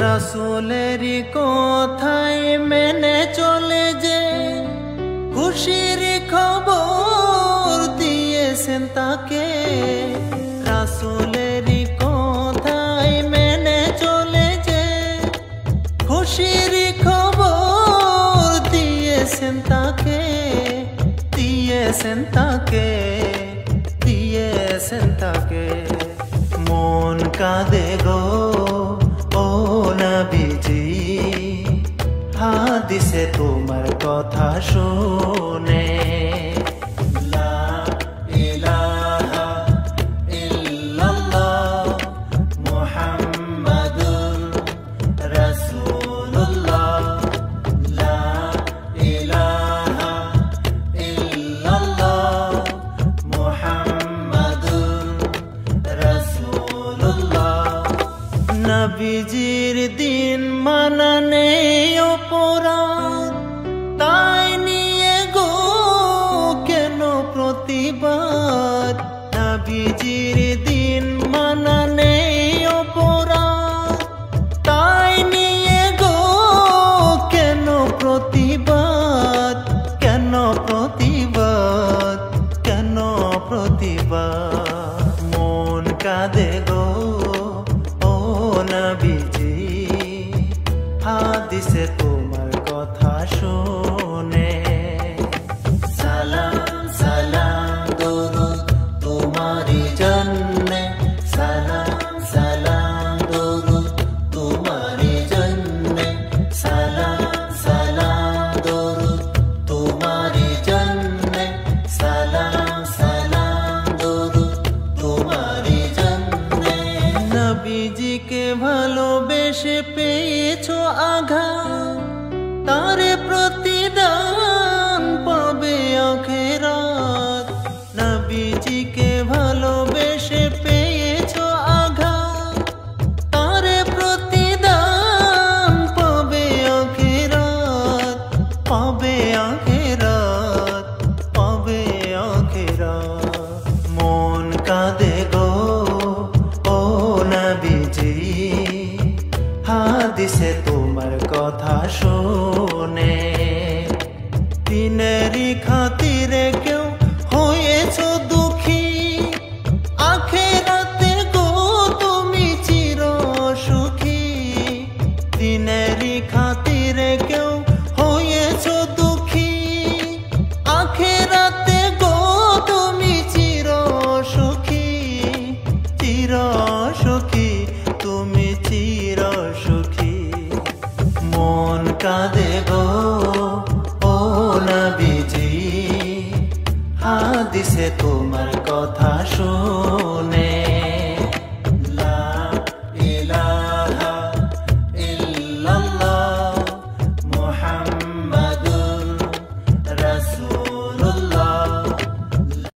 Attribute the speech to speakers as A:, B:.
A: রাসূলেরই কথাই মেনে চলে যে খুশির খবর দিয়েছেন তাকে। রাসূলেরই কথাই মেনে চলে যে খুশির খবর দিয়েছেন তাকে, দিয়েছেন তাকে, দিয়েছেন তাকে। মন কাঁদে গো ও নবীজি, হাদিসে তোমার কথা শুনে। লা ইলাহা ইল্লাল্লাহ মুহাম্মাদুর রাসূলুল্লাহ। লা ইলাহা ইল্লাল্লাহ মুহাম্মাদুর রাসূলুল্লাহ। নবীজির দিন মানা নেই অপরাধ, তাই নিয়ে গো কেন প্রতিবাদ। নবীজির দিন মানা নেই অপরাধ, তাই নিয়ে গো কেন প্রতিবাদ, কেন প্রতিবাদ, কেন প্রতিবাদ। মন কাঁদে গো ও নবীজি, হাদিসে তোমার কথা শুনে। সালাম সালাম দরুদ তোমারি জন্যে, সালাম সালাম দরুদ তোমারি জন্যে, সালাম সালাম দরুদ তোমারি জন্যে, সালাম সালাম দরুদ তোমারি জন্যে। নবীজিকে ভালোবেসে পেয়েছো আঘাত, তারে প্রতিদান পাবে আখিরাত। নবীজিকে ভালোবেসে পেয়েছো আঘাত, তারে প্রতিদান পাবে আখিরাত, পাবে আখিরাত, পাবে আখিরাত। মন কাঁদে গো ও নবীজি, হাদিসে তোমার কথা শুনে। দিনেরই খাতিরে কেউ হয়েছো দুঃখী, আখিরাতে গো তুমি চির সুখী। দিনেরই খাতিরে কেউ হয়েছো দুঃখী, আখিরাতে গো তুমি চির সুখী, চির সুখী, তুমি চির সুখী। মন কাঁদে গো ও নবীজি, হাদিসে তোমার কথা শুনে।